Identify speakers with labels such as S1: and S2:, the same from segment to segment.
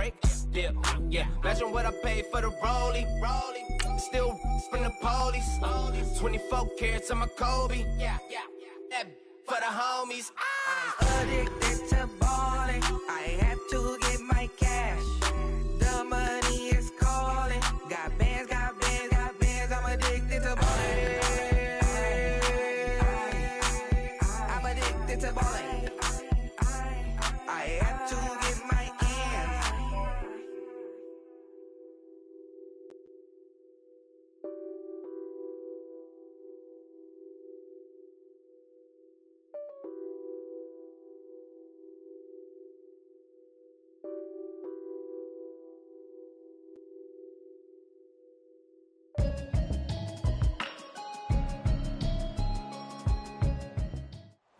S1: break. Dip, yeah. Imagine what I paid for the rollie. Still from the police. 24 carats on my Kobe. Yeah. That for the homies.
S2: I'm addicted to balling. I had to get my cash. The money is calling. Got bands. I'm addicted to balling. I'm addicted to balling. I had to get my ends.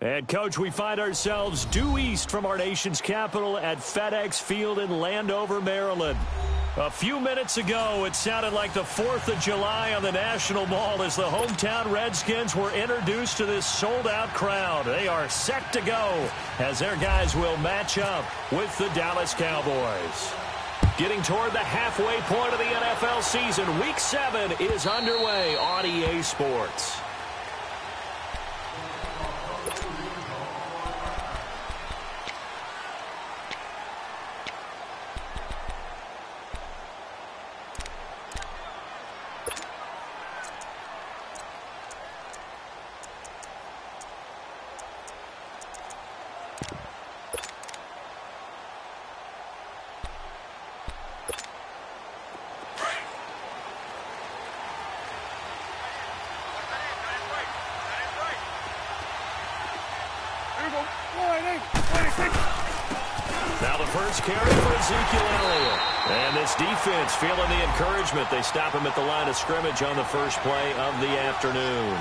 S3: And, Coach, we find ourselves due east from our nation's capital at FedEx Field in Landover, Maryland. A few minutes ago, it sounded like the 4th of July on the National Mall as the hometown Redskins were introduced to this sold-out crowd. They are set to go as their guys will match up with the Dallas Cowboys. Getting toward the halfway point of the NFL season, Week 7 is underway on EA Sports. Now the first carry for Ezekiel Elliott. And this defense feeling the encouragement. They stop him at the line of scrimmage on the first play of the afternoon.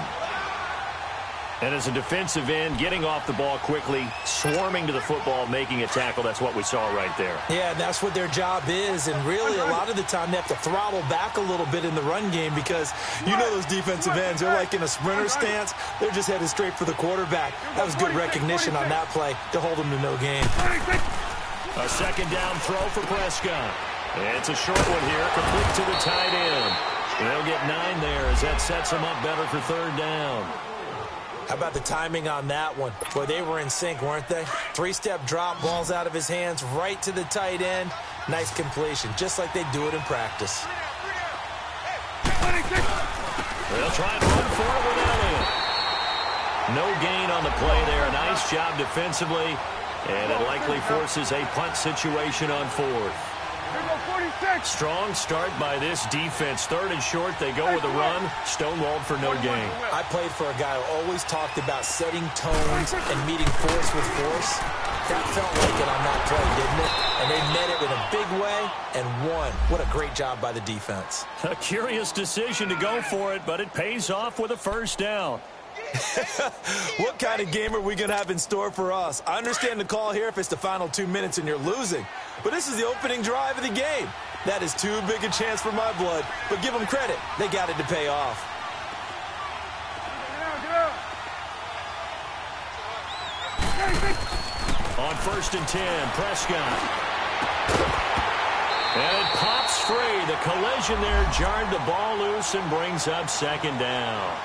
S3: And as a defensive end, getting off the ball quickly, swarming to the football, making a tackle, that's what we saw right there.
S4: Yeah, and that's what their job is. And really, a lot of the time, they have to throttle back a little bit in the run game because you know those defensive ends, they're like in a sprinter stance. They're just headed straight for the quarterback. That was good recognition on that play to hold them to no gain.
S3: A second down throw for Prescott. It's a short one here, complete to the tight end. They'll get 9 there as that sets them up better for third down.
S4: How about the timing on that one? Boy, they were in sync, weren't they? 3-step drop, balls out of his hands, right to the tight end. Nice completion, just like they do it in practice.
S3: They'll try and run for it with Elliott. No gain on the play there. Nice job defensively, and it likely forces a punt situation on 4th. Strong start by this defense. 3rd and short, they go with a run. Stonewalled for no gain.
S4: I played for a guy who always talked about setting tones and meeting force with force. That felt like it on that play, didn't it? And they met it in a big way and won. What a great job by the defense.
S3: A curious decision to go for it, but it pays off with a first down.
S4: What kind of game are we going to have in store for us? I understand the call here if it's the final 2 minutes and you're losing. But this is the opening drive of the game. That is too big a chance for my blood. But give them credit. They got it to pay off.
S3: On 1st and 10, Prescott. And it pops free. The collision there jarred the ball loose and brings up 2nd down.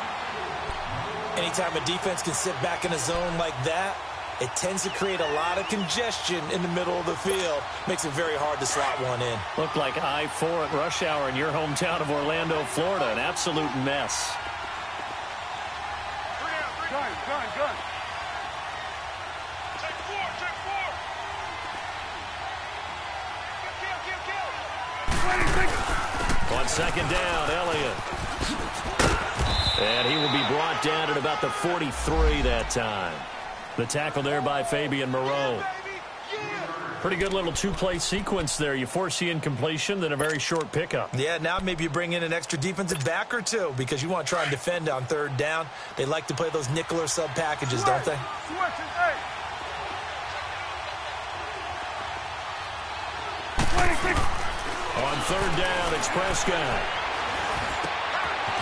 S4: Anytime a defense can sit back in a zone like that, it tends to create a lot of congestion in the middle of the field. Makes it very hard to slot one in.
S3: Looked like I-4 at rush hour in your hometown of Orlando, Florida. An absolute mess.
S5: Gun. Check 4.
S3: On 2nd down, Elliott. And he will be brought down at about the 43 that time. The tackle there by Fabian Moreau. Pretty good little 2-play sequence there. You force the incompletion, then a very short pickup.
S4: Yeah, now maybe you bring in an extra defensive back or two because you want to try and defend on 3rd down. They like to play those nickel or sub packages, don't they?
S3: On 3rd down, it's Prescott.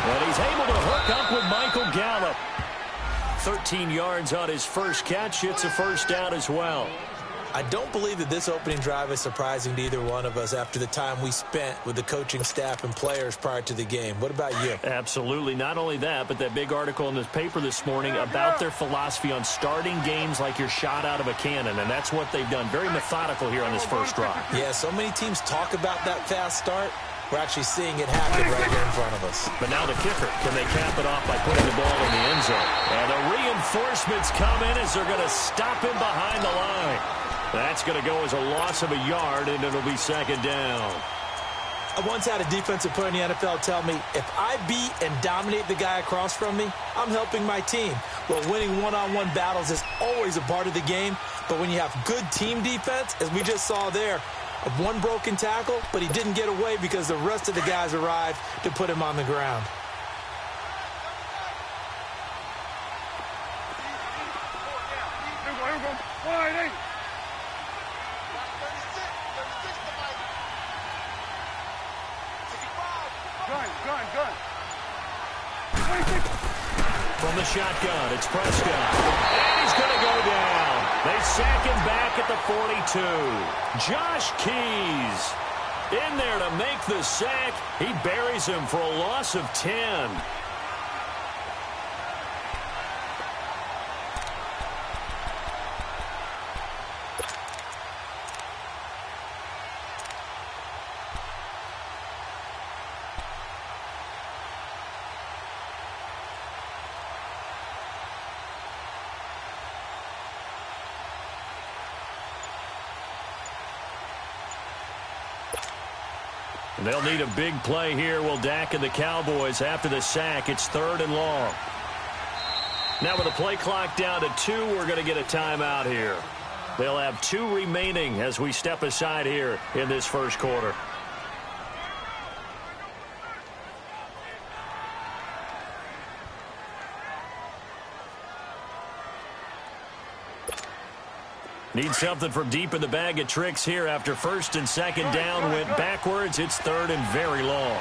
S3: And he's able to hook up with Michael Gallup. 13 yards on his first catch. It's a first down as well.
S4: I don't believe that this opening drive is surprising to either one of us after the time we spent with the coaching staff and players prior to the game. What about you?
S3: Absolutely. Not only that, but that big article in this paper this morning about their philosophy on starting games like you're shot out of a cannon, and that's what they've done. Very methodical here on this first drive.
S4: Yeah, so many teams talk about that fast start. We're actually seeing it happen right here in front of us.
S3: But now the kicker. Can they cap it off by putting the ball in the end zone? And the reinforcements come in as they're going to stop him behind the line. That's going to go as a loss of a yard, and it'll be second down.
S4: I once had a defensive player in the NFL tell me, if I beat and dominate the guy across from me, I'm helping my team. Well, winning one-on-one battles is always a part of the game, but when you have good team defense, as we just saw there, one broken tackle, but he didn't get away because the rest of the guys arrived to put him on the ground.
S5: Gun.
S3: From the shotgun, it's Prescott. And he's going to go down. They sack him back at the 42. Josh Keys in there to make the sack. He buries him for a loss of 10. They'll need a big play here. Will Dak and the Cowboys after the sack. It's 3rd and long. Now with the play clock down to 2, we're going to get a timeout here. They'll have 2 remaining as we step aside here in this first quarter. Need something from deep in the bag of tricks here after 1st and 2nd down went backwards. It's 3rd and very long.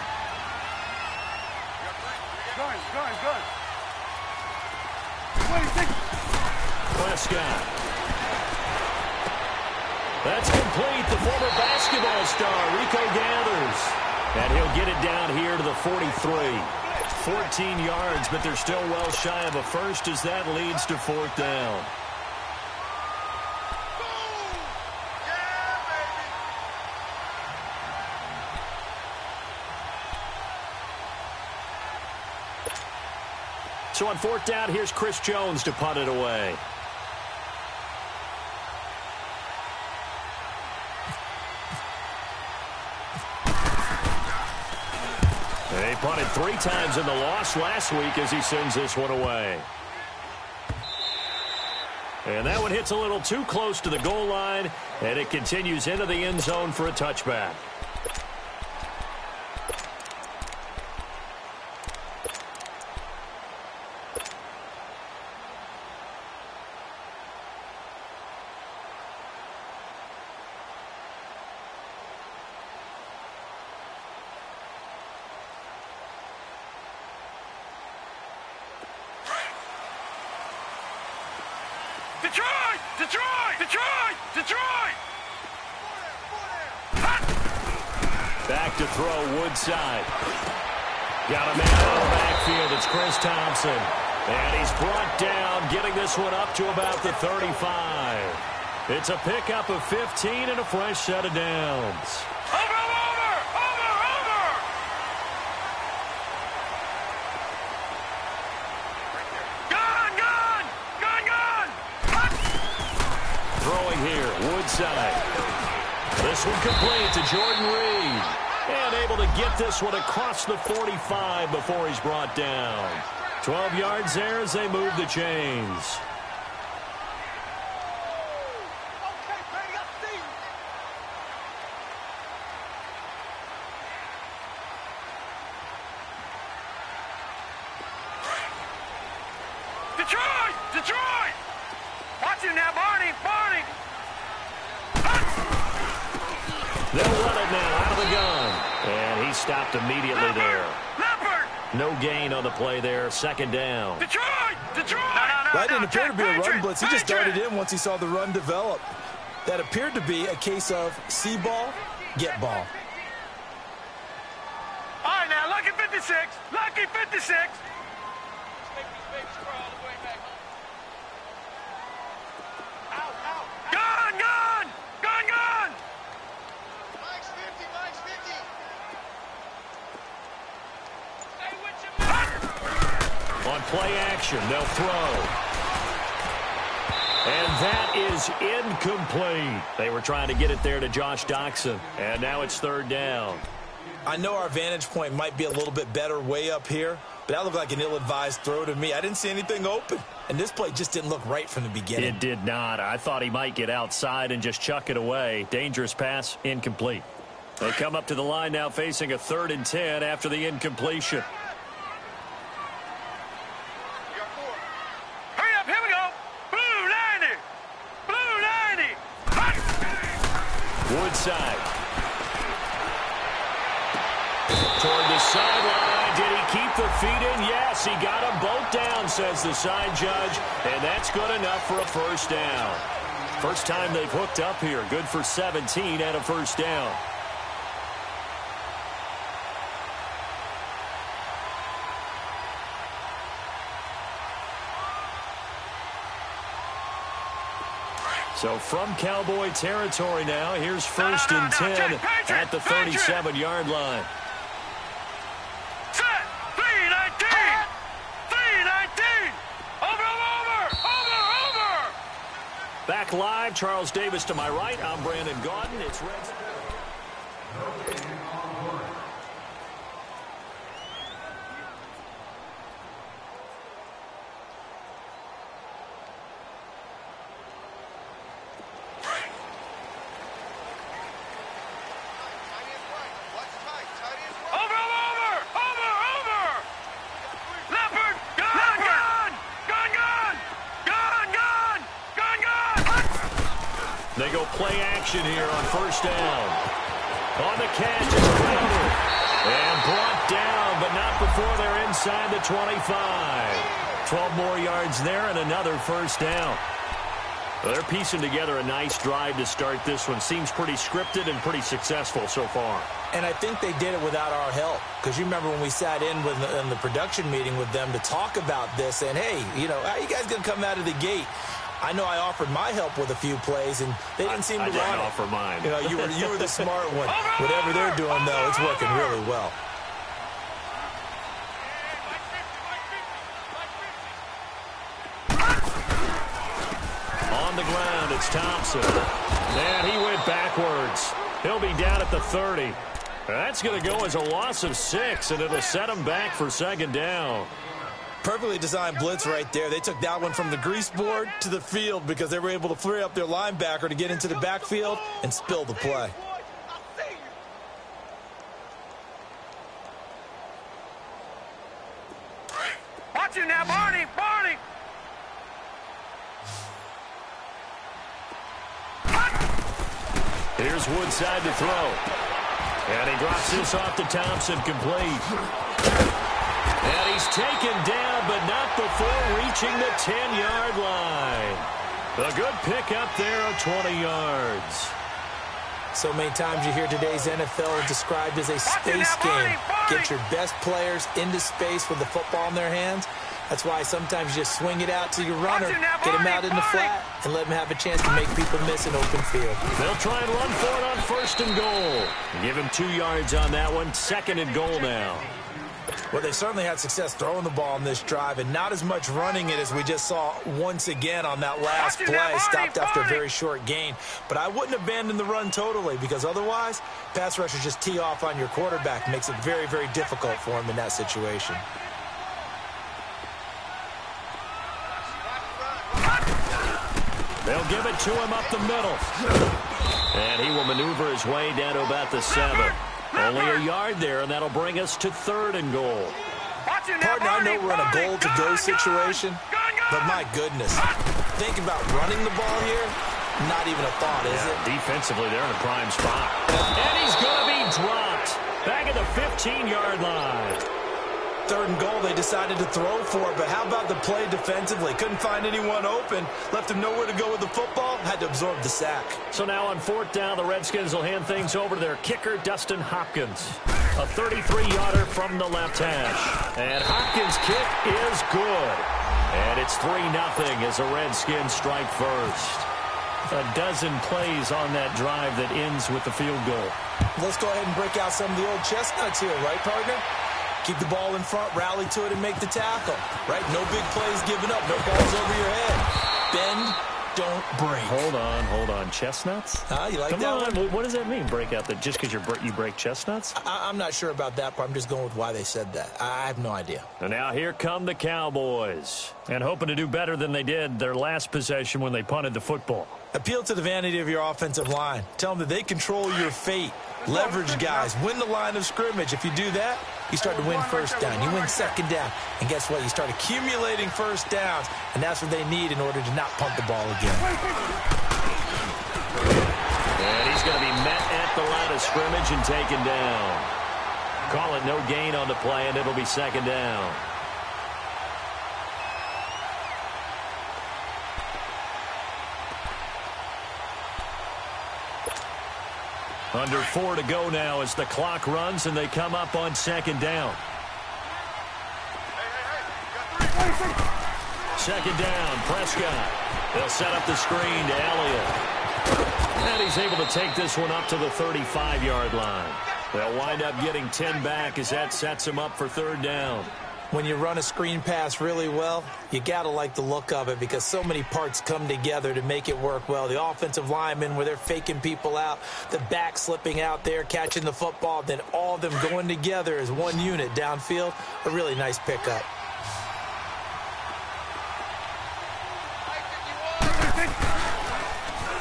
S5: Gun.
S3: Prescott. That's complete. The former basketball star, Rico gathers. And he'll get it down here to the 43. 14 yards, but they're still well shy of a first as that leads to 4th down. So on 4th down, here's Chris Jones to punt it away. They punted 3 times in the loss last week as he sends this one away. And that one hits a little too close to the goal line, and it continues into the end zone for a touchback.
S5: Detroit!
S3: Back to throw, Woodside. Got a man out of the backfield. It's Chris Thompson. And he's brought down, getting this one up to about the 35. It's a pickup of 15 and a fresh set of downs.
S5: Over! Gun!
S3: Throwing here, Woodside. This one complete to Jordan Reed. And able to get this one across the 45 before he's brought down. 12 yards there as they move the chains.
S5: Detroit! Watch him now, Barney!
S3: They'll run it now out of the gun. And he stopped immediately there.
S5: Leopard!
S3: No gain on the play there. Second down.
S5: Detroit!
S4: That didn't appear to be a run blitz. He just darted in once he saw the run develop. that appeared to be a case of see ball, get ball.
S5: All right, now, lucky 56. Lucky 56. Gone, gone. Gone, gone.
S6: Mike's 50, Mike's 50.
S3: On play action, they'll throw. And that is incomplete. They were trying to get it there to Josh Doxson. And now it's third down.
S4: I know our vantage point might be a little bit better way up here, but that looked like an ill-advised throw to me. I didn't see anything open. And this play just didn't look right from the beginning.
S3: It did not. I thought he might get outside and just chuck it away. Dangerous pass, incomplete. They come up to the line now facing a 3rd and 10 after the incompletion.
S5: Hurry up, here we go. Blue 90. Blue 90.
S3: Woodside. Toward the sideline. Did he keep the feet in? Yes, he got them both down, says the side judge. And that's good enough for a first down. First time they've hooked up here. Good for 17 and a first down. So from Cowboy territory now, here's 1st and 10 at the 37-yard line.
S5: Set. 319. 319. Over.
S3: Back live, Charles Davis to my right. I'm Brandon Gaudin. It's Reds. They go play action here on first down. On the catch, it's Crowder. And brought down, but not before they're inside the 25. 12 more yards there and another first down. Well, they're piecing together a nice drive to start this one. Seems pretty scripted and pretty successful so far.
S4: And I think they did it without our help. Because you remember when we sat in the production meeting with them to talk about this. And, hey, you know, how are you guys going to come out of the gate? I know I offered my help with a few plays, and they didn't seem to want it.
S3: I didn't offer mine.
S4: You know, you were the smart one. Whatever they're doing, though, it's working really well.
S3: On the ground, it's Thompson. And he went backwards. He'll be down at the 30. That's going to go as a loss of 6, and it'll set him back for second down.
S4: Perfectly designed blitz right there. They took that one from the grease board to the field because they were able to free up their linebacker to get into the backfield and spill the play.
S5: Watch it now, Barney. Barney.
S3: Here's Woodside to throw. And he drops this off to Thompson, complete. And he's taken down, but not before reaching the 10-yard line. A good pickup there of 20 yards.
S4: So many times you hear today's NFL described as a space game. Get your best players into space with the football in their hands. That's why sometimes you just swing it out to your runner, get him out in the flat, and let him have a chance to make people miss an open field.
S3: They'll try and run for it on 1st and goal. Give him 2 yards on that one. 2nd and goal now.
S4: Well, they certainly had success throwing the ball in this drive, and not as much running it as we just saw once again on that last play. Stopped after a very short gain. But I wouldn't abandon the run totally, because otherwise, pass rushers just tee off on your quarterback. Makes it very, very difficult for him in that situation.
S3: They'll give it to him up the middle. And he will maneuver his way down to about the 7. Only a yard there, and that'll bring us to 3rd and goal.
S4: Partner, I know we're in a goal-to-go situation, but my goodness, think about running the ball here, not even a thought, is it?
S3: Defensively, they're in a prime spot. And he's going to be dropped back at the 15-yard line.
S4: 3rd and goal, they decided to throw for it. But how about the play defensively? Couldn't find anyone open. Left him nowhere to go with the football. Had to absorb the sack.
S3: So now on 4th down, the Redskins will hand things over to their kicker, Dustin Hopkins. A 33-yarder from the left hash. And Hopkins' kick is good. And it's 3-0 as the Redskins strike first. A dozen plays on that drive that ends with the field goal.
S4: Let's go ahead and break out some of the old chestnuts here, right, partner? Keep the ball in front, rally to it, and make the tackle, right? No big plays given up, no balls over your head. Bend, don't break.
S3: Hold on. Chestnuts?
S4: You like
S3: Come
S4: that
S3: on.
S4: one?
S3: What does that mean, break out? That just because you break chestnuts?
S4: I'm not sure about that part. I'm just going with why they said that. I have no idea.
S3: And now here come the Cowboys. And hoping to do better than they did their last possession when they punted the football.
S4: Appeal to the vanity of your offensive line. Tell them that they control your fate. Leverage guys. Win the line of scrimmage. If you do that, you start to win 1st down. You win 2nd down. And guess what? You start accumulating 1st downs. And that's what they need in order to not punt the ball again.
S3: And he's going to be met at the line of scrimmage and taken down. Call it no gain on the play, and it'll be 2nd down. Under 4 to go now as the clock runs and they come up on 2nd down. 2nd down, Prescott. They'll set up the screen to Elliott. And he's able to take this one up to the 35-yard line. They'll wind up getting 10 back as that sets him up for 3rd down.
S4: When you run a screen pass really well, you got to like the look of it because so many parts come together to make it work well. The offensive linemen where they're faking people out, the back slipping out there, catching the football, then all of them going together as one unit downfield. A really nice pickup.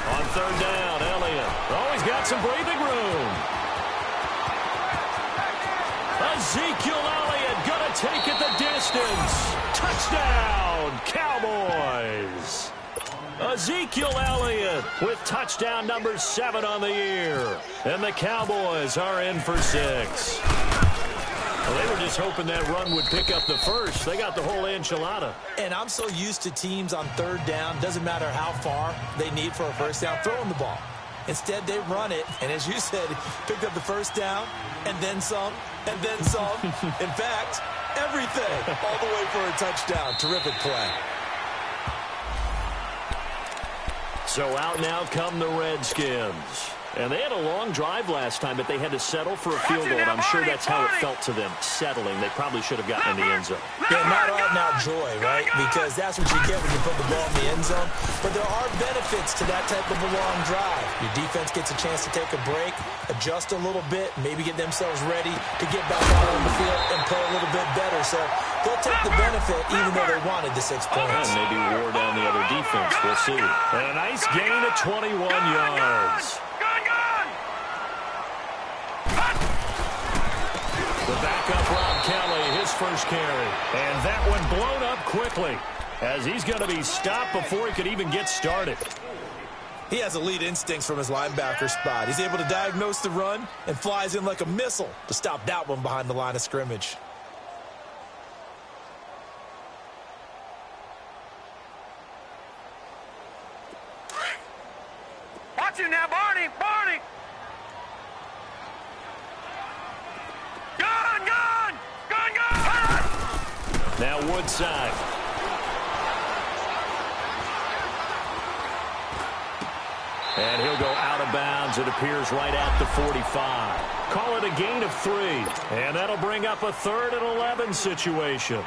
S3: On 3rd down, Elliott. Oh, he's got some breathing room. Ezekiel Elliott going to take it the distance. Touchdown, Cowboys. Ezekiel Elliott with touchdown number 7 on the year. And the Cowboys are in for 6. Well, they were just hoping that run would pick up the first. They got the whole enchilada.
S4: And I'm so used to teams on 3rd down, doesn't matter how far they need for a 1st down, throwing the ball. Instead, they run it, and as you said, picked up the 1st down, and then some, and then some. In fact, everything, all the way for a touchdown. Terrific play.
S3: So out now come the Redskins. And they had a long drive last time, but they had to settle for a field goal. And I'm sure that's how it felt to them, settling. They probably should have gotten in the end zone.
S4: Yeah, not out-and-out joy, right? Because that's what you get when you put the ball in the end zone. But there are benefits to that type of a long drive. Your defense gets a chance to take a break, adjust a little bit, maybe get themselves ready to get back out on the field and play a little bit better. So they'll take the benefit even though they wanted the 6 points.
S3: And maybe wore down the other defense. We'll see. And a nice gain of 21 yards. The backup, Rob Kelly, his first carry. And that one blown up quickly as he's going to be stopped before he could even get started.
S4: He has elite instincts from his linebacker spot. He's able to diagnose the run and flies in like a missile to stop that one behind the line of scrimmage.
S5: Watch it now, Barney! Barney! Gun! Gun! Gun! Gun!
S3: Now Woodside. And he'll go out of bounds, it appears, right at the 45. Call it a gain of 3. And that'll bring up a 3rd and 11 situation.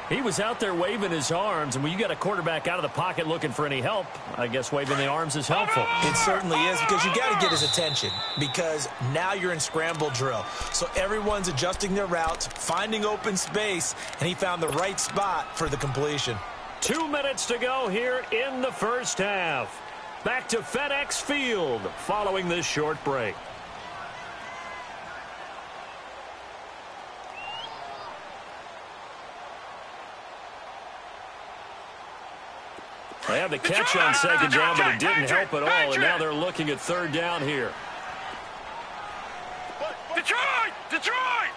S3: He was out there waving his arms, and when you got a quarterback out of the pocket looking for any help, I guess waving the arms is helpful.
S4: It certainly is, because you got to get his attention, because now you're in scramble drill. So everyone's adjusting their routes, finding open space, and he found the right spot for the completion.
S3: 2 minutes to go here in the first half. Back to FedEx Field following this short break. They had the catch on 2nd down, but it didn't help at all, and now they're looking at 3rd down here.
S5: Detroit! Detroit!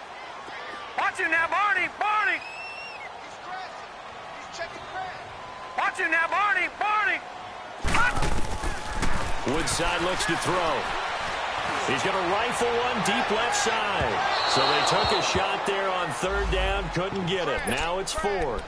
S5: Watch him now, Barney. Barney.
S6: He's crashing. He's checking crash.
S5: Watch him now, Barney. Barney. Hot.
S3: Woodside looks to throw. He's going to rifle one deep left side. So they took a shot there on third down, couldn't get it. Now it's fourth.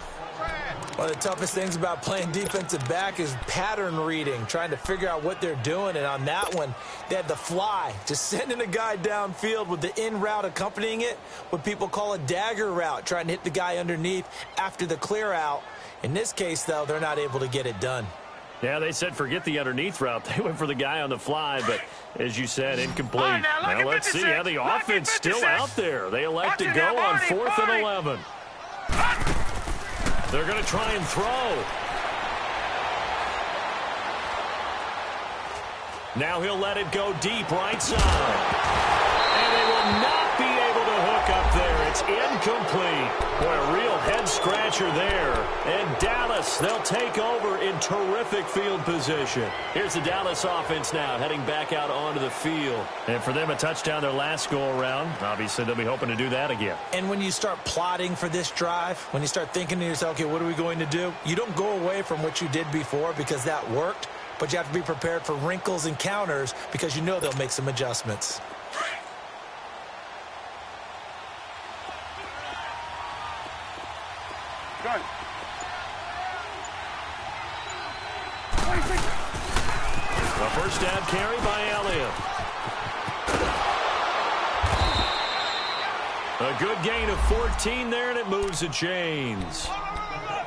S4: One of the toughest things about playing defensive back is pattern reading, trying to figure out what they're doing. And on that one, they had the fly, just sending a guy downfield with the in route accompanying it, what people call a dagger route, trying to hit the guy underneath after the clear out. In this case, though, they're not able to get it done.
S3: Yeah, they said forget the underneath route. They went for the guy on the fly, but as you said, incomplete.
S5: All right, now
S3: let's see how the offense still out there. They elect to
S5: Watch it
S3: go
S5: now,
S3: on
S5: Barney,
S3: 4th and
S5: Barney.
S3: 11. They're going to try and throw. Now he'll let it go deep right side. And they will not be able to hook up there. It's incomplete. Boy, a real head-scratcher there. And Dallas, they'll take over in terrific field position. Here's the Dallas offense now, heading back out onto the field. And for them, a touchdown their last go-around. Obviously, they'll be hoping to do that again.
S4: And when you start plotting for this drive, when you start thinking to yourself, okay, what are we going to do? You don't go away from what you did before because that worked, but you have to be prepared for wrinkles and counters because you know they'll make some adjustments.
S5: Good.
S3: A first down carry by Elliott. A good gain of 14 there, and it moves the chains.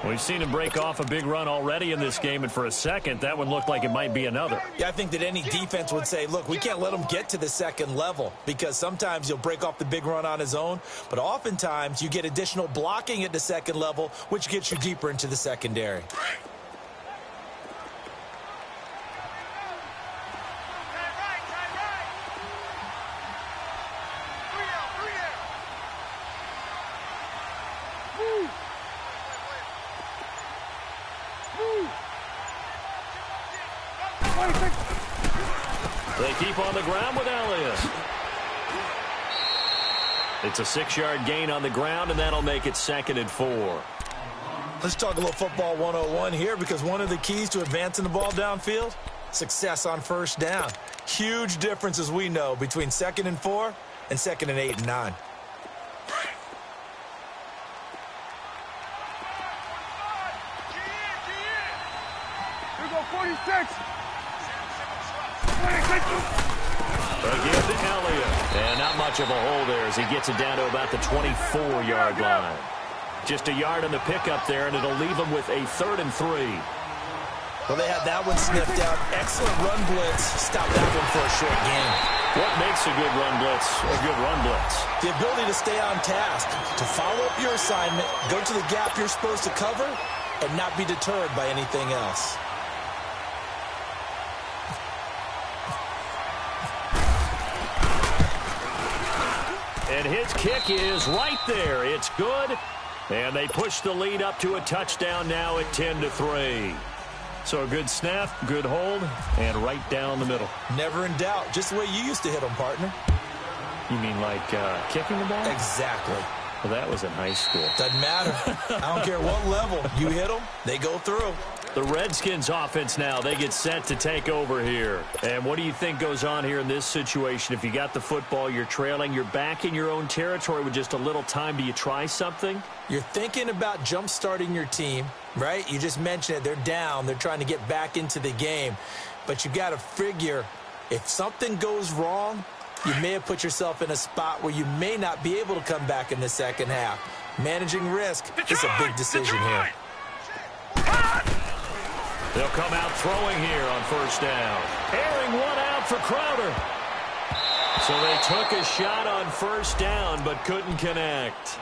S3: We've seen him break off a big run already in this game, and for a second, that one looked like it might be another.
S4: Yeah, I think that any defense would say, look, we can't let him get to the second level because sometimes he'll break off the big run on his own, but oftentimes you get additional blocking at the second level, which gets you deeper into the secondary.
S3: They keep on the ground with Elliott. It's a 6-yard gain on the ground, and that'll make it 2nd and 4.
S4: Let's talk a little football 101 here because one of the keys to advancing the ball downfield, success on first down. Huge difference, as we know, between 2nd and 4 and 2nd and 8 and 9.
S5: Here go 46.
S3: Again to Elliott. And not much of a hole there as he gets it down to about the 24-yard line. Just a yard on the pickup there, and it'll leave him with a 3rd and 3.
S4: Well, they had that one sniffed out. Excellent run blitz. Stop that one for a short gain.
S3: What makes a good run blitz a good run blitz?
S4: The ability to stay on task, to follow up your assignment, go to the gap you're supposed to cover, and not be deterred by anything else.
S3: And his kick is right there. It's good. And they push the lead up to a touchdown now at 10-3. So a good snap, good hold, and right down the middle.
S4: Never in doubt. Just the way you used to hit them, partner.
S3: You mean like kicking the ball?
S4: Exactly.
S3: Well, that was in high school.
S4: Doesn't matter. I don't care what level. You hit them, they go through.
S3: The Redskins offense now, they get set to take over here. And what do you think goes on here in this situation? If you got the football, you're trailing, you're back in your own territory with just a little time. Do you try something?
S4: You're thinking about jump-starting your team, right? You just mentioned it. They're down. They're trying to get back into the game. But you got to figure if something goes wrong, you may have put yourself in a spot where you may not be able to come back in the second half. Managing risk is a big decision here.
S3: They'll come out throwing here on first down. Airing one out for Crowder. So they took a shot on first down but couldn't connect.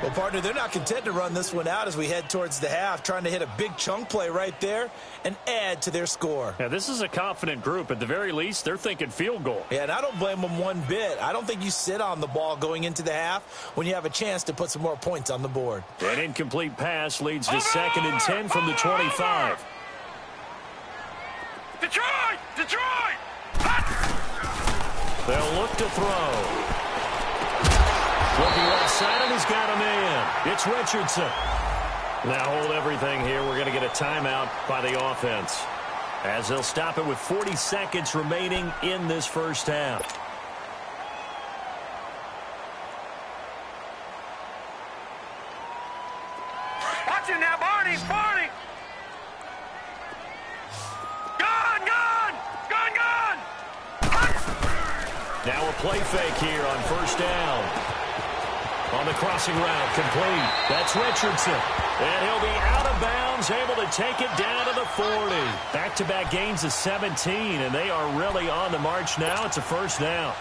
S4: Well, partner, they're not content to run this one out as we head towards the half, trying to hit a big chunk play right there and add to their score.
S3: Yeah, this is a confident group. At the very least, they're thinking field goal.
S4: Yeah, and I don't blame them one bit. I don't think you sit on the ball going into the half when you have a chance to put some more points on the board.
S3: An incomplete pass leads to 2nd and 10 from the 25.
S5: Detroit! Detroit!
S3: They'll look to throw. Looking left side, and he's got him in. It's Richardson. Now hold everything here. We're going to get a timeout by the offense, as they'll stop it with 40 seconds remaining in this first half.
S5: Watch it now, Barney! Barney! Gun! Gun! Gun! Gun!
S3: Now a play fake here on first down. On the crossing route, complete. That's Richardson. And he'll be out of bounds, able to take it down to the 40. Back-to-back gains of 17, and they are really on the march now. It's a first down.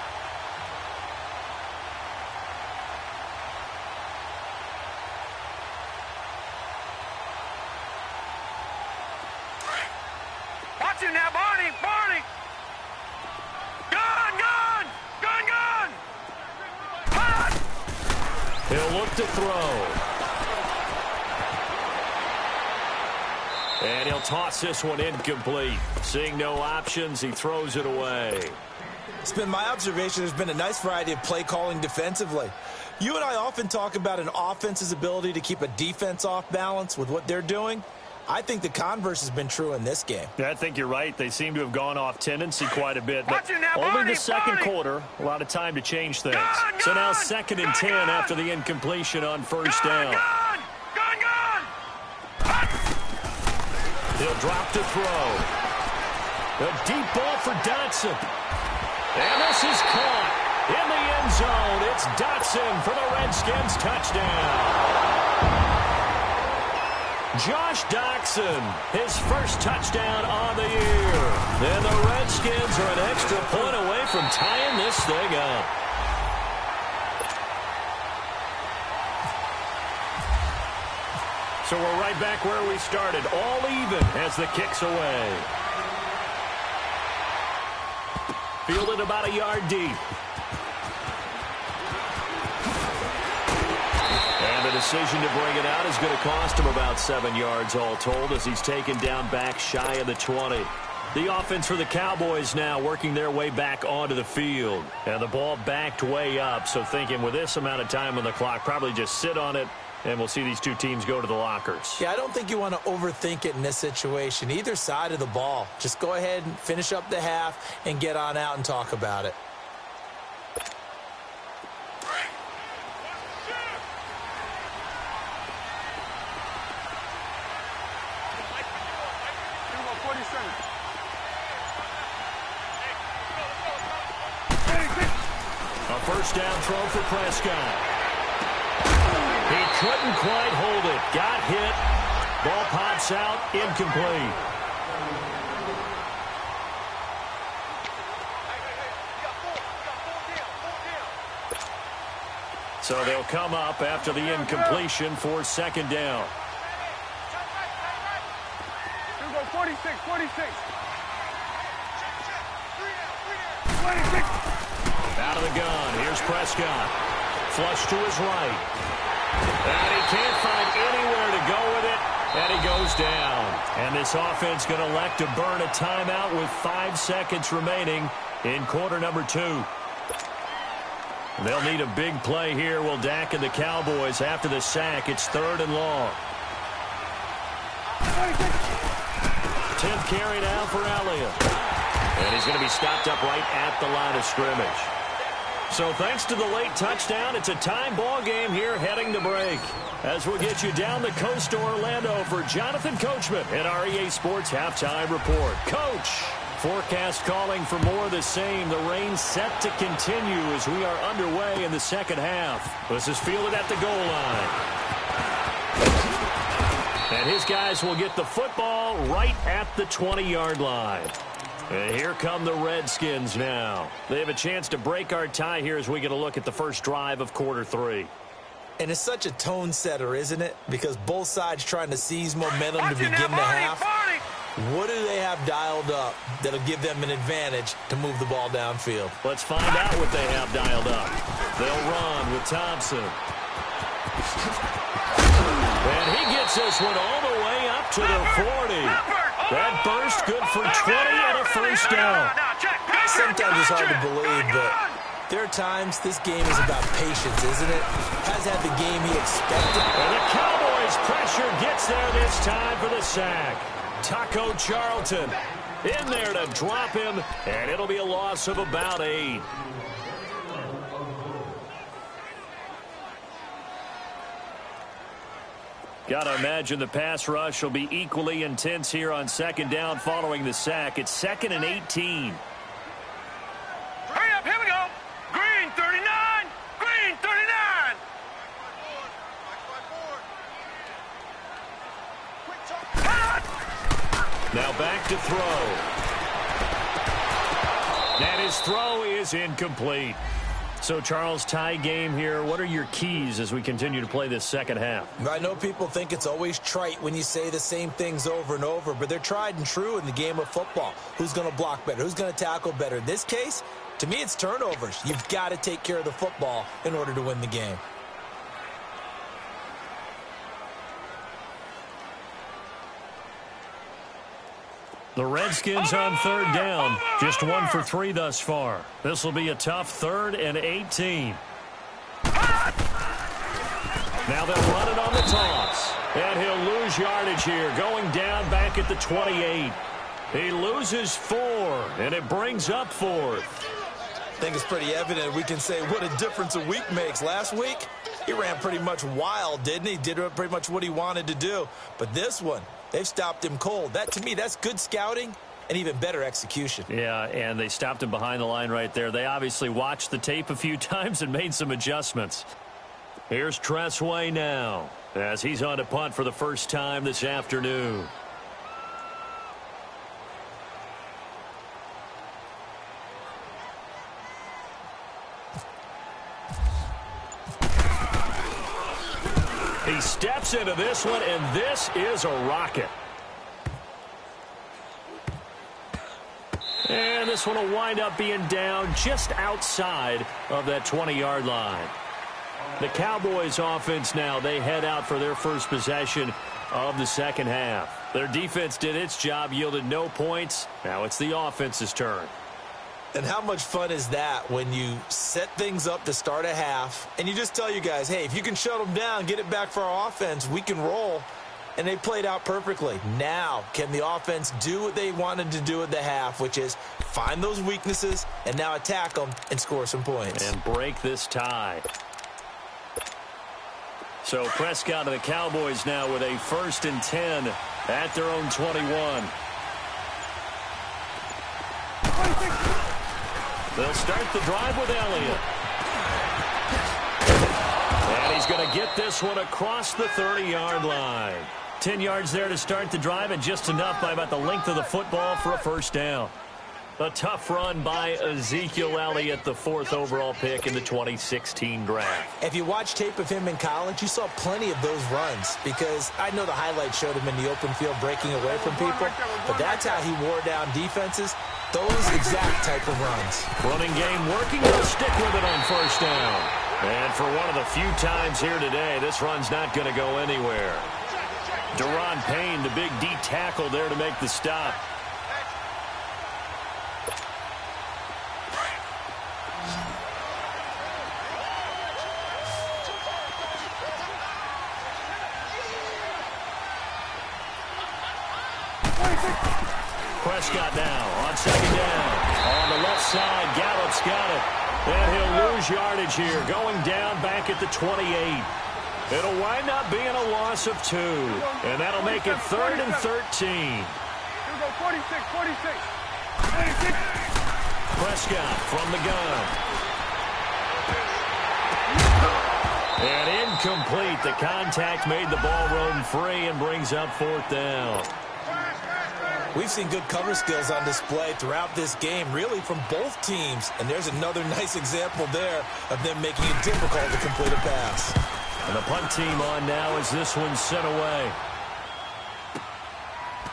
S5: Watch it now, Barney! Barney! Gun! Gun! Gun! Gun! Hot!
S3: He'll look to throw. And he'll toss this one incomplete. Seeing no options, he throws it away.
S4: It's been my observation there's been a nice variety of play calling defensively. You and I often talk about an offense's ability to keep a defense off balance with what they're doing. I think the converse has been true in this game.
S3: Yeah, I think you're right. They seem to have gone off tendency quite a bit. But
S5: Watch it now,
S3: only
S5: Barney,
S3: the second
S5: Barney.
S3: quarter, a lot of time to change things.
S5: Gun,
S3: So now
S5: gun,
S3: 2nd and
S5: gun,
S3: 10
S5: gun.
S3: after the incompletion on first
S5: Gun!
S3: down.
S5: Gun! Gun! Gun! Hot!
S3: He'll drop to throw. A deep ball for Dotson. And this is caught in the end zone. It's Dotson for the Redskins touchdown. Josh Dotson, his first touchdown on the year. And the Redskins are an extra point away from tying this thing up. So we're right back where we started, all even as the kick's away. Fielded about a yard deep. And the decision to bring it out is going to cost him about 7 yards all told, as he's taken down back shy of the 20. The offense for the Cowboys now working their way back onto the field. And the ball backed way up, so thinking with this amount of time on the clock, probably just sit on it, and we'll see these two teams go to the lockers.
S4: Yeah, I don't think you want to overthink it in this situation. Either side of the ball. Just go ahead and finish up the half and get on out and talk about it.
S3: A first down throw for Prescott. He couldn't quite hold it. Got hit. Ball pops out. Incomplete. So they'll come up after the incompletion for 2nd down.
S5: 46, 46.
S3: Out of the gun. Here's Prescott. Flush to his right. And he can't find anywhere to go with it. And he goes down. And this offense going to elect to burn a timeout with 5 seconds remaining in quarter number 2. They'll need a big play here. Will Dak and the Cowboys after the sack. It's 3rd and long. 10th carry now for Elliott. And he's going to be stopped up right at the line of scrimmage. So thanks to the late touchdown, it's a time ball game here heading to break. As we'll get you down the coast to Orlando for Jonathan Coachman at our EA Sports Halftime Report. Coach, forecast calling for more of the same. The rain set to continue as we are underway in the second half. This is fielded at the goal line. And his guys will get the football right at the 20-yard line. And here come the Redskins now. They have a chance to break our tie here as we get a look at the first drive of quarter 3.
S4: And it's such a tone setter, isn't it? Because both sides trying to seize momentum to begin the half. What do they have dialed up that'll give them an advantage to move the ball downfield?
S3: Let's find out what they have dialed up. They'll run with Thompson. And he gets this one all the way up to the 40. That burst good for 20 and a first down.
S4: Sometimes it's hard to believe, but There are times this game is about patience, isn't it? Has had the game he expected.
S3: And the Cowboys pressure gets there this time for the sack. Taco Charlton in there to drop him, and it'll be a loss of about 8. Got to imagine the pass rush will be equally intense here on second down following the sack. It's 2nd and 18.
S5: Hurry up, here we go. Green 39. Green 39.
S3: Now back to throw. And his throw is incomplete. So, Charles, tie game here. What are your keys as we continue to play this second half?
S4: I know people think it's always trite when you say the same things over and over, but they're tried and true in the game of football. Who's going to block better? Who's going to tackle better? In this case, to me, it's turnovers. You've got to take care of the football in order to win the game.
S3: The Redskins on third down. Just 1 for 3 thus far. This will be a tough 3rd and 18. Now they'll run it on the toss. And he'll lose yardage here, going down back at the 28. He loses 4, and it brings up 4th.
S4: I think it's pretty evident we can say what a difference a week makes. Last week, he ran pretty much wild, didn't he? Did pretty much what he wanted to do. But this one, they've stopped him cold. That, to me, that's good scouting and even better execution.
S3: Yeah, and they stopped him behind the line right there. They obviously watched the tape a few times and made some adjustments. Here's Tressway now as he's on to punt for the first time this afternoon. He steps into this one, and this is a rocket. And this one will wind up being down just outside of that 20-yard line. The Cowboys offense now, they head out for their first possession of the second half. Their defense did its job, yielded no points. Now it's the offense's turn.
S4: And how much fun is that when you set things up to start a half and you just tell you guys, hey, if you can shut them down, get it back for our offense, we can roll. And they played out perfectly. Now, can the offense do what they wanted to do at the half, which is find those weaknesses and now attack them and score some points.
S3: And break this tie. So Prescott and the Cowboys now with a 1st and 10 at their own 21. They'll start the drive with Elliott. And he's going to get this one across the 30-yard line. 10 yards there to start the drive, and just enough by about the length of the football for a first down. A tough run by Ezekiel Elliott, the 4th overall pick in the 2016 draft.
S4: If you watch tape of him in college, you saw plenty of those runs because I know the highlights showed him in the open field breaking away from people, but that's how he wore down defenses, those exact type of runs.
S3: Running game working, they'll stick with it on first down. And for one of the few times here today, this run's not going to go anywhere. Deron Payne, the big D tackle there to make the stop. Prescott now on second down. On the left side, Gallup's got it. And he'll lose yardage here, going down back at the 28. It'll wind up being a loss of 2. And that'll make it 3rd and 13.
S5: Here we go, 46, 46.
S3: Prescott from the gun. And incomplete. The contact made the ball roam free and brings up 4th down.
S4: We've seen good cover skills on display throughout this game, really from both teams. And there's another nice example there of them making it difficult to complete a pass.
S3: And the punt team on now as this one's sent away.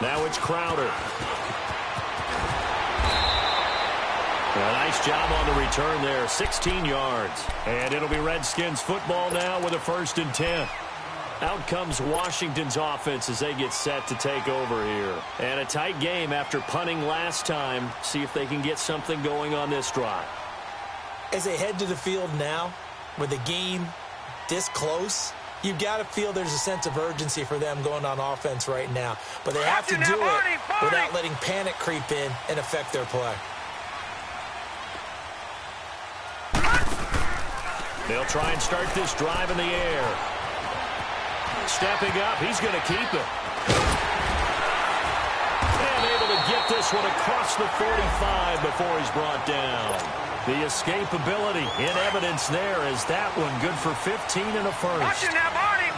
S3: Now it's Crowder. A nice job on the return there, 16 yards. And it'll be Redskins football now with a 1st and 10. Out comes Washington's offense as they get set to take over here. And a tight game after punting last time. See if they can get something going on this drive.
S4: As they head to the field now, with the game this close, you've got to feel there's a sense of urgency for them going on offense right now. But they have to do it without letting panic creep in and affect their play.
S3: They'll try and start this drive in the air. Stepping up, he's going to keep it. And able to get this one across the 45 before he's brought down. The escapability in evidence there as that one good for 15 and a first.
S5: Watching that, Barney!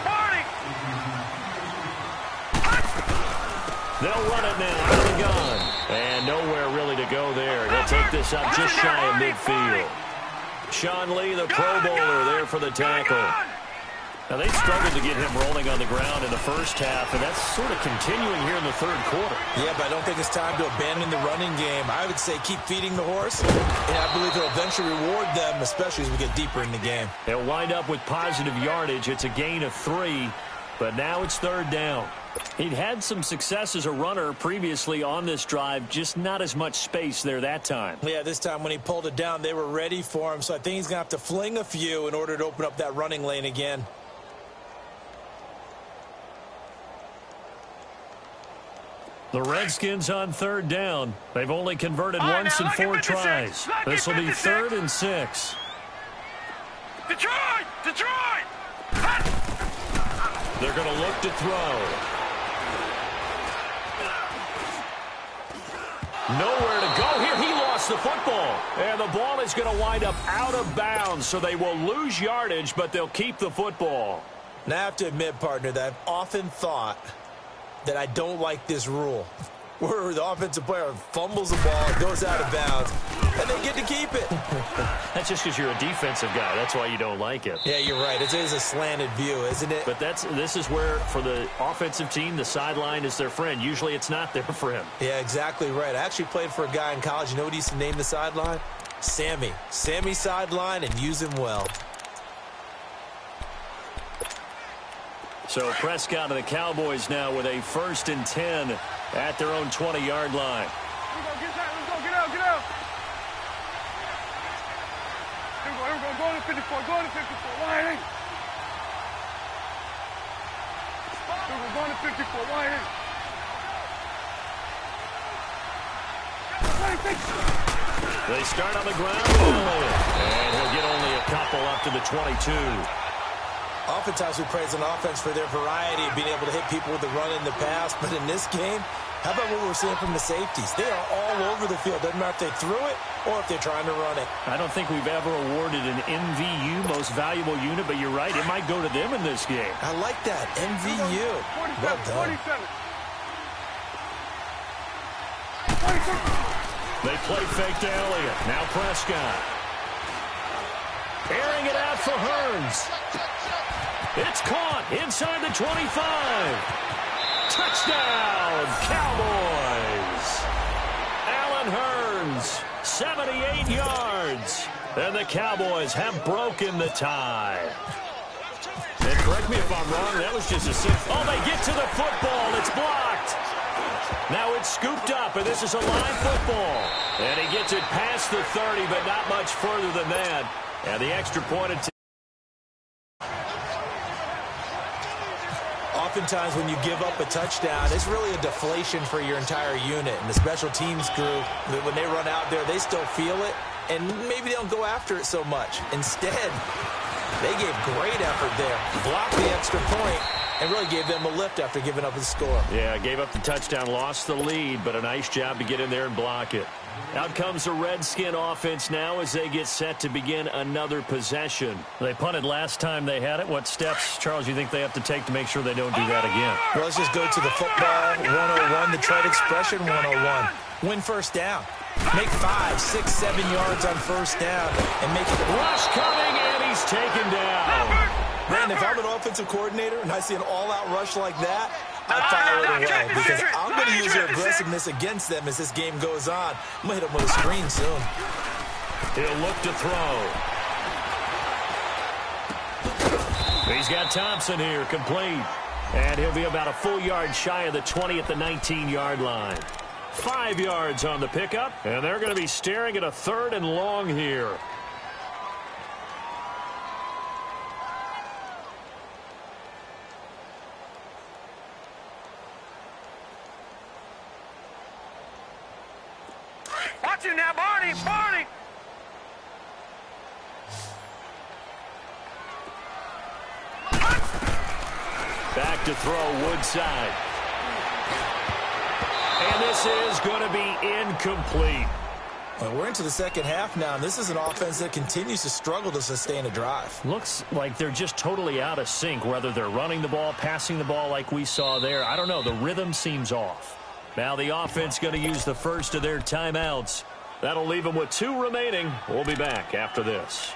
S3: They'll run it now out of the gun. And nowhere really to go there. He'll take this up just shy of midfield. Sean Lee, the Pro Bowler, there for the tackle. Now, they struggled to get him rolling on the ground in the first half, and that's sort of continuing here in the third quarter.
S4: Yeah, but I don't think it's time to abandon the running game. I would say keep feeding the horse, and I believe it'll eventually reward them, especially as we get deeper in the game.
S3: They'll wind up with positive yardage. It's a gain of 3, but now it's third down. He'd had some success as a runner previously on this drive, just not as much space there that time.
S4: Yeah, this time when he pulled it down, they were ready for him, so I think he's going to have to fling a few in order to open up that running lane again.
S3: The Redskins on third down. They've only converted once in 4 tries. This will be 3rd and 6.
S5: Detroit!
S3: They're going to look to throw. Nowhere to go here. He lost the football. And the ball is going to wind up out of bounds, so they will lose yardage, but they'll keep the football.
S4: Now, I have to admit, partner, that I've often thought that I don't like this rule, where the offensive player fumbles the ball, goes out of bounds, and they get to keep it.
S3: That's just because you're a defensive guy. That's why you don't like it.
S4: Yeah, you're right. It is a slanted view, isn't it?
S3: But this is where, for the offensive team, the sideline is their friend. Usually it's not there for him.
S4: Yeah, exactly right. I actually played for a guy in college. You know what he used to name the sideline? Sammy. Sammy sideline, and use him well.
S3: So Prescott and the Cowboys now with a 1st and 10 at their own 20-yard line.
S5: Let's go, get out. Here we go, go to 54, wide in. Here we go, going to 54, wide in.
S3: They start on the ground, and he'll get only a couple up to the 22.
S4: Oftentimes we praise an offense for their variety of being able to hit people with the run in the pass, but in this game, how about what we're seeing from the safeties? They are all over the field. Doesn't matter if they threw it or if they're trying to run it.
S3: I don't think we've ever awarded an MVU, most valuable unit, but you're right, it might go to them in this game.
S4: I like that, MVU. Well done.
S5: 47.
S3: They play fake to Elliott. Now Prescott. Airing it out for Hearns. It's caught inside the 25. Touchdown, Cowboys. Allen Hearns, 78 yards. And the Cowboys have broken the tie. And correct me if I'm wrong, that was just a six. Oh, they get to the football. It's blocked. Now it's scooped up, and this is a live football. And he gets it past the 30, but not much further than that. And the extra point attempt.
S4: Oftentimes when you give up a touchdown, it's really a deflation for your entire unit. And the special teams group, when they run out there, they still feel it, and maybe they don't go after it so much. Instead, they gave great effort there, blocked the extra point, and really gave them a lift after giving up the score.
S3: Yeah, gave up the touchdown, lost the lead, but a nice job to get in there and block it. Out comes the Redskin offense now as they get set to begin another possession. They punted last time they had it. What steps, Charles, you think they have to take to make sure they don't do that again?
S4: Well, let's just go to the football 101, the trade expression 101. Win first down. Make 5, 6, 7 yards on first down and make it.
S3: Rush coming, and he's taken down.
S4: Man, if I'm an offensive coordinator and I see an all-out rush like that, I fire it away because I'm going to use their aggressiveness against them as this game goes on. I'm going to hit them with a screen soon.
S3: He'll look to throw. He's got Thompson here, complete. And he'll be about a full yard shy of the 20 at the 19-yard line. 5 yards on the pickup, and they're going to be staring at a 3rd and long here.
S5: Watch it now, Barney. Barney.
S3: Back to throw, Woodside. And this is going to be incomplete.
S4: Well, we're into the second half now, and this is an offense that continues to struggle to sustain a drive.
S3: Looks like they're just totally out of sync, whether they're running the ball, passing the ball like we saw there. I don't know. The rhythm seems off. Now the offense going to use the first of their timeouts. That'll leave them with 2 remaining. We'll be back after this.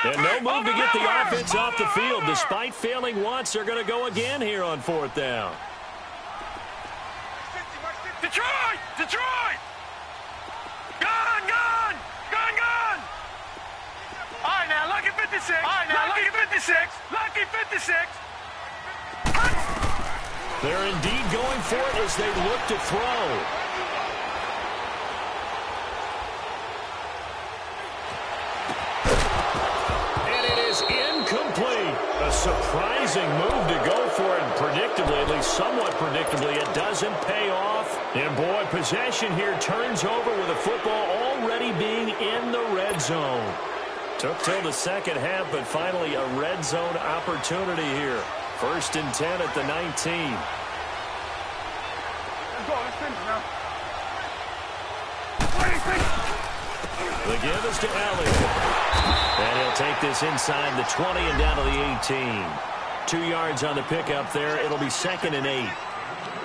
S3: And no move to get the offense off the field. Despite failing once, they're going to go again here on 4th down.
S5: Detroit! Detroit! Gone! Gone! Gone! Gone! All right, now, lucky 56. All right, now, lucky 56. Lucky 56.
S3: They're indeed going for it as they look to throw. Incomplete. A surprising move to go for it, and predictably, at least somewhat predictably, it doesn't pay off. And boy, possession here turns over with the football already being in the red zone. Took till the second half, but finally a red zone opportunity here. 1st and 10 at the 19.
S5: Let's go. Let's finish now.
S3: The give is to Elliott. And he'll take this inside the 20 and down to the 18. 2 yards on the pickup there. It'll be 2nd and 8.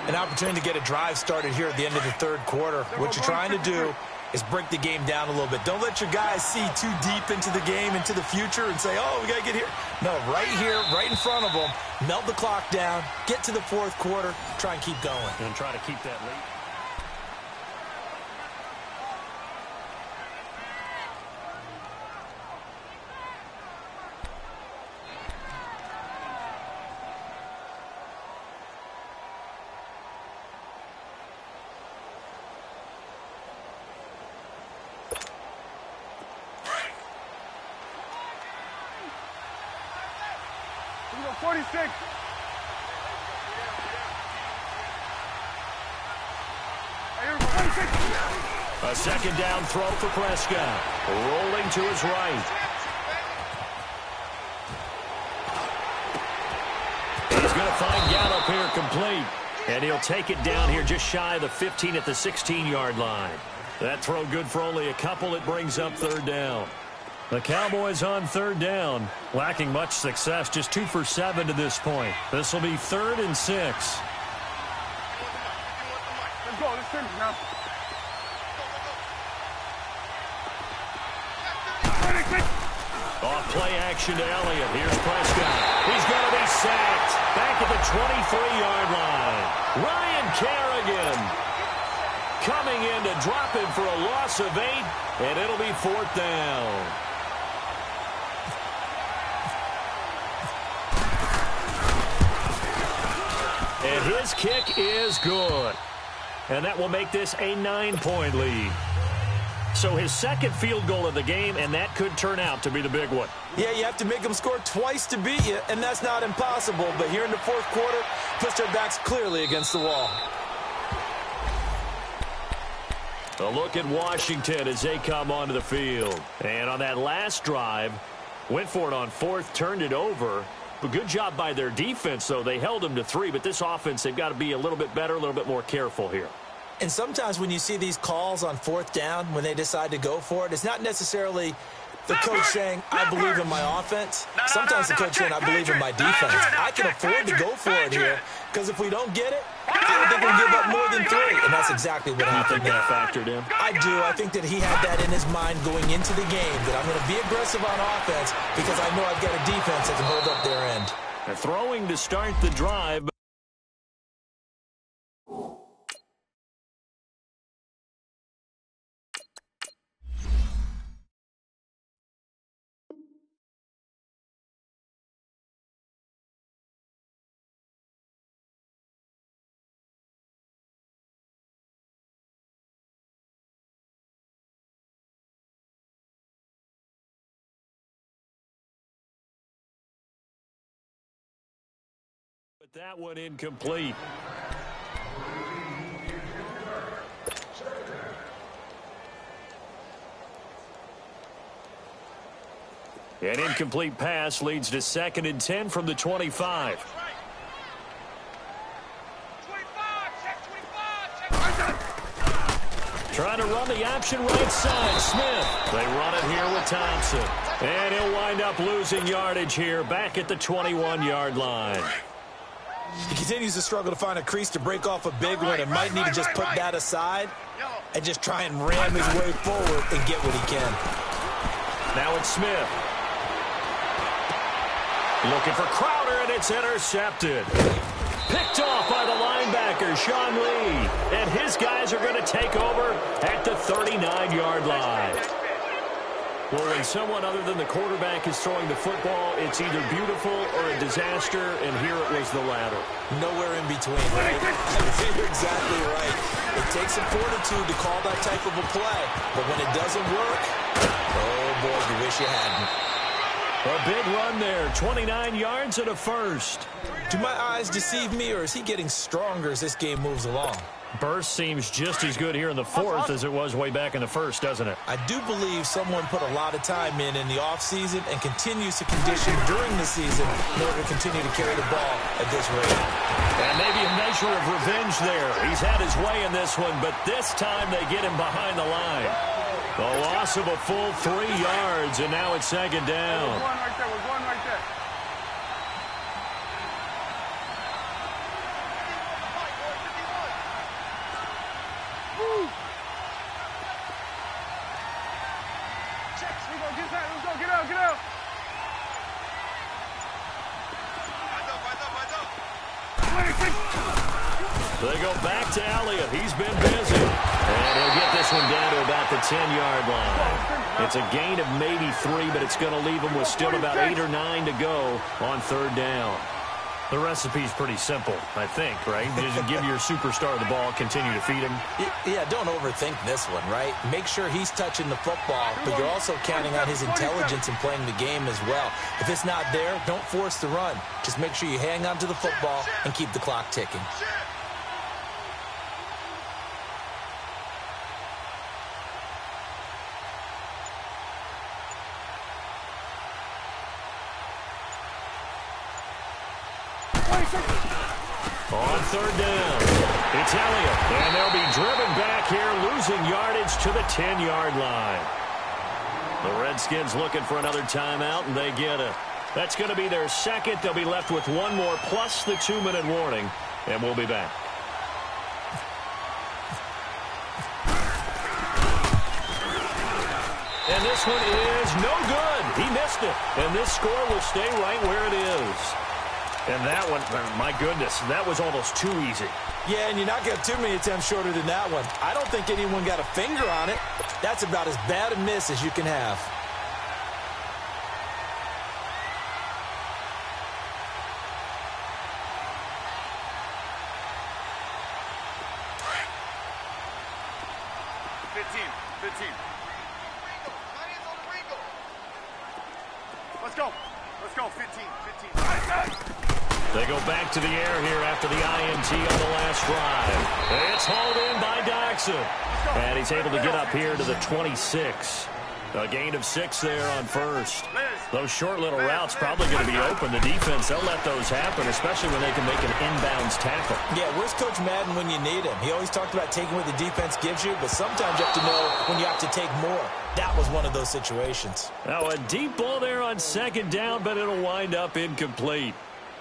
S4: An opportunity to get a drive started here at the end of the 3rd quarter. What you're trying to do is break the game down a little bit. Don't let your guys see too deep into the game, into the future, and say, oh, we got to get here. No, right here, right in front of them, melt the clock down, get to the 4th quarter, try and keep going.
S3: And try to keep that lead.
S5: We go 46.
S3: A 2nd down throw for Prescott. Rolling to his right. He's going to find Gallup here complete. And he'll take it down here just shy of the 15 at the 16-yard line. That throw good for only a couple. It brings up 3rd down. The Cowboys on 3rd down, lacking much success, just 2 for 7 to this point. This will be 3rd and 6.
S5: Let's go. Let's finish now.
S3: Off play action to Elliott. Here's Prescott. He's going to be sacked. Back at the 23-yard line. Ryan Kerrigan coming in to drop him for a loss of 8, and it'll be 4th down. And his kick is good. And that will make this a 9-point lead. So his 2nd field goal of the game, and that could turn out to be the big one.
S4: Yeah, you have to make them score twice to beat you, and that's not impossible. But here in the 4th quarter, puts their backs clearly against the wall.
S3: A look at Washington as they come onto the field. And on that last drive, went for it on 4th, turned it over. But good job by their defense, though. They held them to 3, but this offense, they've got to be a little bit better, a little bit more careful here.
S4: And sometimes when you see these calls on 4th down, when they decide to go for it, it's not necessarily the coach saying, I believe in my offense. Sometimes the coach saying, I believe in my defense. I can afford to go for it here, because if we don't get it, I don't think we'll give up more than 3. And that's exactly what happened there.
S3: Factored in?
S4: I do. I think that he had that in his mind going into the game, that I'm going to be aggressive on offense because I know I've got a defense that can hold up their end.
S3: They're throwing to start the drive. With that one incomplete. An incomplete pass leads to 2nd and 10 from the 25. Trying to run the option right side. Smith. They run it here with Thompson. And he'll wind up losing yardage here back at the 21-yard line.
S4: He continues to struggle to find a crease to break off a big one and might need to just put that aside and just try and ram his way forward and get what he can.
S3: Now it's Smith. Looking for Crowder, and it's intercepted. Picked off by the linebacker, Sean Lee. And his guys are going to take over at the 39-yard line. Well, when someone other than the quarterback is throwing the football, it's either beautiful or a disaster, and here it was the latter.
S4: Nowhere in between, right? You're exactly right. It takes some fortitude to call that type of a play, but when it doesn't work, oh, boy, you wish you hadn't.
S3: A big run there, 29 yards and a first.
S4: Do my eyes deceive me, or is he getting stronger as this game moves along?
S3: Burst seems just as good here in the fourth as it was way back in the first, doesn't it?
S4: I do believe someone put a lot of time in the offseason and continues to condition during the season in order to continue to carry the ball at this rate.
S3: And maybe a measure of revenge there. He's had his way in this one, but this time they get him behind the line. The loss of a full 3 yards, and now it's 2nd down.
S5: We're going right there. We're going right there. Woo! Checks. We go. Get that. Let's go. Get out. Get out.
S3: They go back to Elliott. He's been busy. And he'll get this one down to about the 10-yard line. It's a gain of maybe 3, but it's going to leave him with still about 8 or 9 to go on 3rd down. The recipe's pretty simple, I think, right? Just give your superstar the ball, continue to feed him.
S4: Yeah, don't overthink this one, right? Make sure he's touching the football, but you're also counting on his intelligence in playing the game as well. If it's not there, don't force the run. Just make sure you hang on to the football and keep the clock ticking.
S3: On 3rd down, it's Elliott, and they'll be driven back here, losing yardage to the 10-yard line. The Redskins looking for another timeout, and they get it. That's going to be their second. They'll be left with one more, plus the 2-minute warning, and we'll be back. And this one is no good. He missed it, and this score will stay right where it is. And that one, my goodness, that was almost too easy.
S4: Yeah, and you're not going to have too many attempts shorter than that one. I don't think anyone got a finger on it. That's about as bad a miss as you can have.
S5: Let's go, 15.
S3: They go back to the air here after the INT on the last drive. It's hauled in by Doxson. And he's able to get up here to the 26. A gain of 6 there on first. Those short little routes probably going to be open. The defense, they'll let those happen, especially when they can make an inbounds tackle.
S4: Yeah, where's Coach Madden when you need him? He always talked about taking what the defense gives you, but sometimes you have to know when you have to take more. That was one of those situations.
S3: Now, a deep ball there on 2nd down, but it'll wind up incomplete.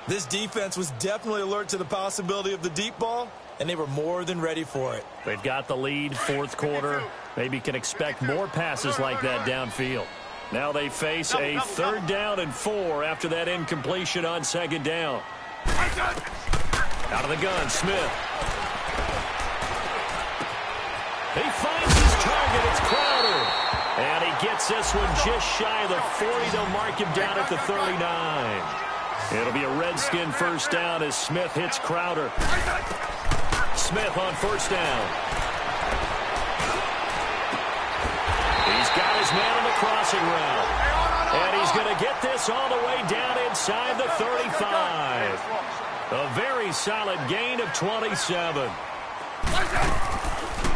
S4: This defense was definitely alert to the possibility of the deep ball, and they were more than ready for it.
S3: They've got the lead, 4th quarter. Maybe can expect more passes like that downfield. Now they face a 3rd down and 4 after that incompletion on 2nd down. Out of the gun, Smith. He finds his target. It's Crowder. And he gets this one just shy of the 40. They'll mark him down at the 39. It'll be a Redskin 1st down as Smith hits Crowder. Smith on 1st down. He's got his man on the crossing route. And he's going to get this all the way down inside the 35. A very solid gain of 27.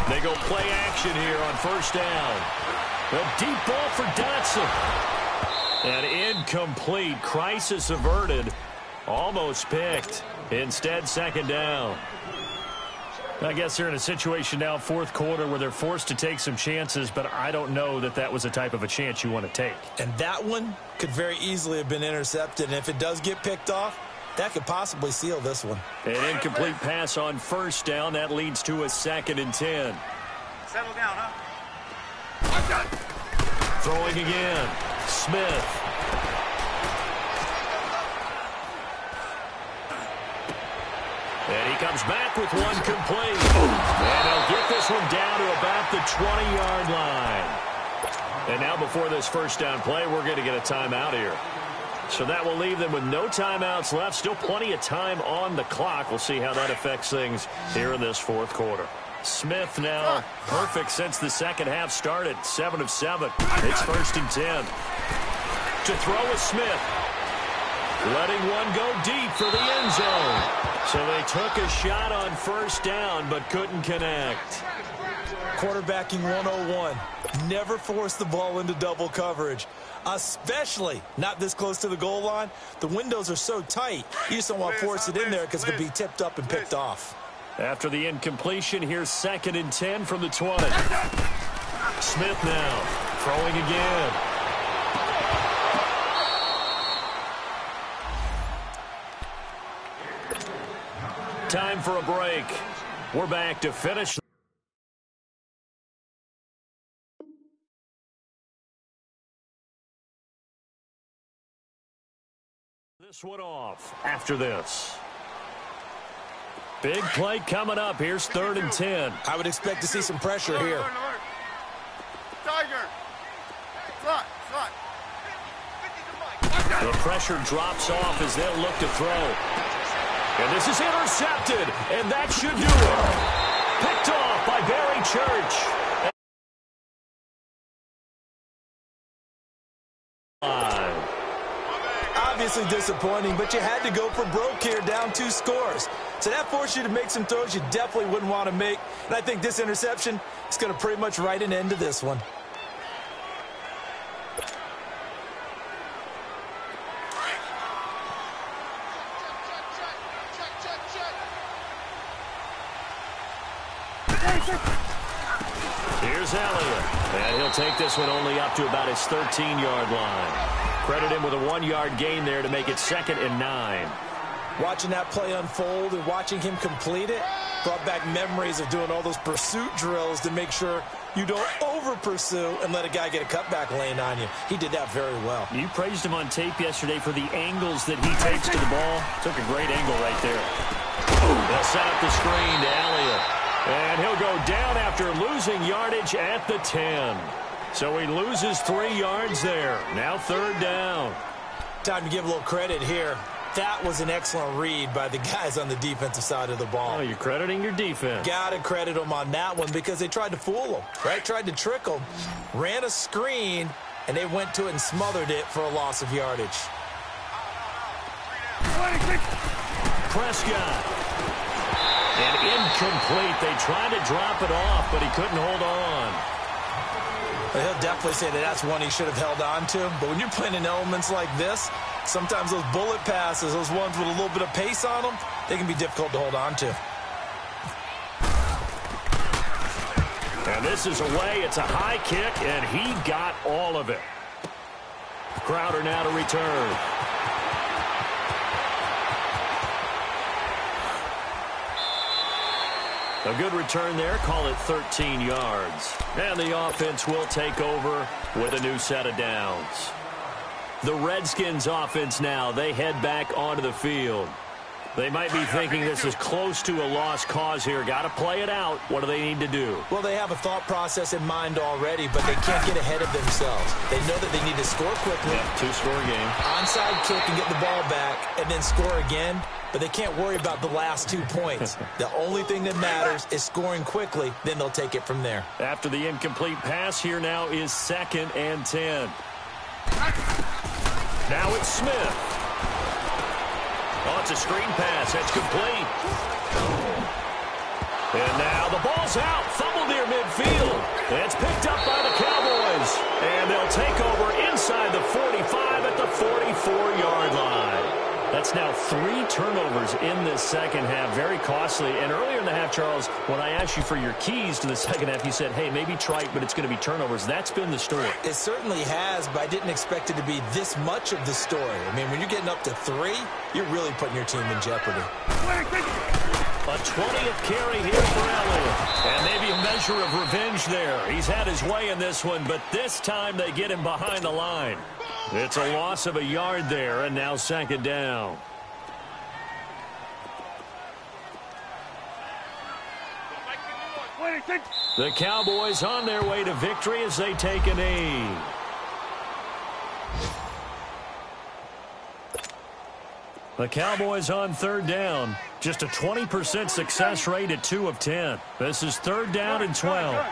S3: They go play action here on first down. A deep ball for Dotson. An incomplete. Crisis averted. Almost picked. Instead, second down. I guess they're in a situation now, fourth quarter, where they're forced to take some chances, but I don't know that that was the type of a chance you want to take.
S4: And that one could very easily have been intercepted. And if it does get picked off, that could possibly seal this one.
S3: An incomplete pass on first down. That leads to a 2nd and 10.
S5: Settle down, huh?
S3: Throwing again. Smith. And he comes back with one complete. And they'll get this one down to about the 20-yard line. And now before this first down play, we're going to get a timeout here. So that will leave them with no timeouts left. Still plenty of time on the clock. We'll see how that affects things here in this fourth quarter. Smith now perfect since the second half started. 7 of 7. It's 1st and 10. To throw is Smith. Letting one go deep for the end zone. So they took a shot on first down but couldn't connect.
S4: Quarterbacking 101. Never force the ball into double coverage, especially not this close to the goal line. The windows are so tight, you just don't want to force it in there because it could be tipped up and picked off.
S3: After the incompletion, here's 2nd and 10 from the 20. Smith now throwing again. Time for a break. We're back to finish. This one off after this. Big play coming up. Here's 3rd and 10.
S4: I would expect to see some pressure here.
S6: Tiger. Front.
S3: The pressure drops off as they'll look to throw. And this is intercepted, and that should do it. Picked off by Barry Church.
S4: Obviously disappointing, but you had to go for broke here, down 2 scores. So that forced you to make some throws you definitely wouldn't want to make. And I think this interception is going to pretty much write an end to this one.
S3: Here's Elliott. And he'll take this one only up to about his 13-yard line. Credit him with a 1-yard gain there to make it 2nd and 9.
S4: Watching that play unfold and watching him complete it brought back memories of doing all those pursuit drills to make sure you don't over-pursue and let a guy get a cutback lane on you. He did that very well.
S3: You praised him on tape yesterday for the angles that he takes to the ball. Took a great angle right there. They'll set up the screen to Elliott. And he'll go down after losing yardage at the 10. So he loses 3 yards there. Now 3rd down.
S4: Time to give a little credit here. That was an excellent read by the guys on the defensive side of the ball.
S3: Oh, you're crediting your defense.
S4: Got to credit them on that one because they tried to fool them, right? Tried to trick them. Ran a screen, and they went to it and smothered it for a loss of yardage.
S3: Prescott. And incomplete. They tried to drop it off, but he couldn't hold on.
S4: Well, he'll definitely say that that's one he should have held on to. But when you're playing in elements like this, sometimes those bullet passes, those ones with a little bit of pace on them, they can be difficult to hold on to.
S3: And this is away. It's a high kick, and he got all of it. Crowder now to return. A good return there. Call it 13 yards. And the offense will take over with a new set of downs. The Redskins offense now, they head back onto the field. They might be thinking this is close to a lost cause here. Got to play it out. What do they need to do?
S4: Well, they have a thought process in mind already, but they can't get ahead of themselves. They know that they need to score quickly.
S3: Yeah, 2-score game.
S4: Onside kick and get the ball back, and then score again. But they can't worry about the last 2 points. The only thing that matters is scoring quickly. Then they'll take it from there.
S3: After the incomplete pass, here now is 2nd and 10. Now it's Smith. Oh, it's a screen pass. That's complete. And now the ball's out. Fumble near midfield. It's picked up by the Cowboys. And they'll take over inside the 45 at the 44-yard line. That's now 3 turnovers in this second half. Very costly. And earlier in the half, Charles, when I asked you for your keys to the second half, you said, hey, maybe trite, but it's going to be turnovers. That's been the story.
S4: It certainly has, but I didn't expect it to be this much of the story. I mean, when you're getting up to 3, you're really putting your team in jeopardy.
S3: A 20th carry here for Elliott. And maybe a measure of revenge there. He's had his way in this one, but this time they get him behind the line. It's a loss of a yard there, and now second down. The Cowboys on their way to victory as they take a knee. The Cowboys on third down. Just a 20% success rate at 2 of 10. This is third down and 12.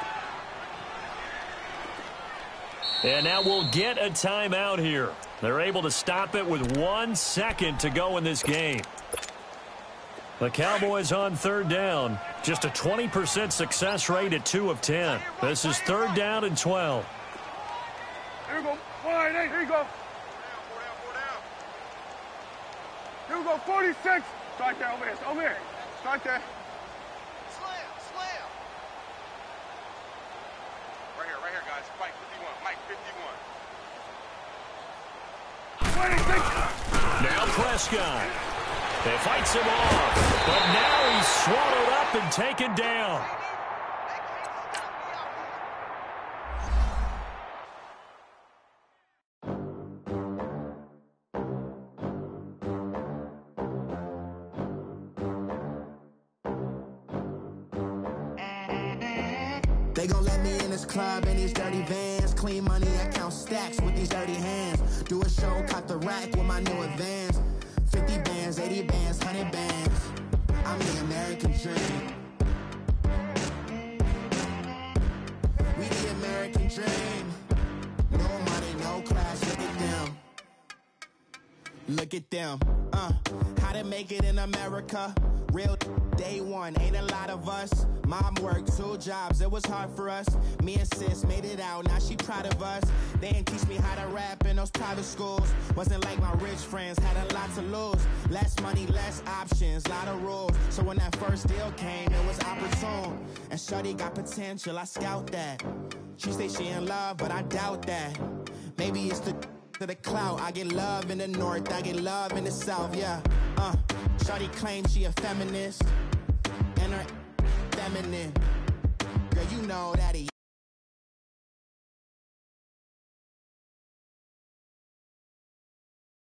S3: And now we'll get a timeout here. They're able to stop it with 1 second to go in this game. The Cowboys on third down. Just a 20% success rate at 2 of 10. This is third down and 12.
S5: Here we go. 1, 8, here you go. Here we go, 46. Start there, over here. Over here. Start there.
S6: Slam. Right here, guys. Mike 51.
S5: 26.
S3: Now Prescott. They fights him off, but now he's swallowed up and taken down.
S7: They gon' let me in this club in these dirty vans. Clean money, I count stacks with these dirty hands. Do a show, cop the rack with my new advance. 50 bands, 80 bands, 100 bands. I'm the American dream. We the American dream. No money, no class, look at them. Look at them. How to make it in America. Real day one, ain't a lot of us. Mom worked 2 jobs, it was hard for us. Me and sis made it out, now she proud of us. They didn't teach me how to rap in those private schools. Wasn't like my rich friends, had a lot to lose. Less money, less options, lot of rules. So when that first deal came, it was opportune. And shorty got potential, I scout that. She say she in love, but I doubt that. Maybe it's to the clout. I get love in the north, I get love in the south, yeah. Shorty claims she a feminist, and her feminine. Girl, you know that he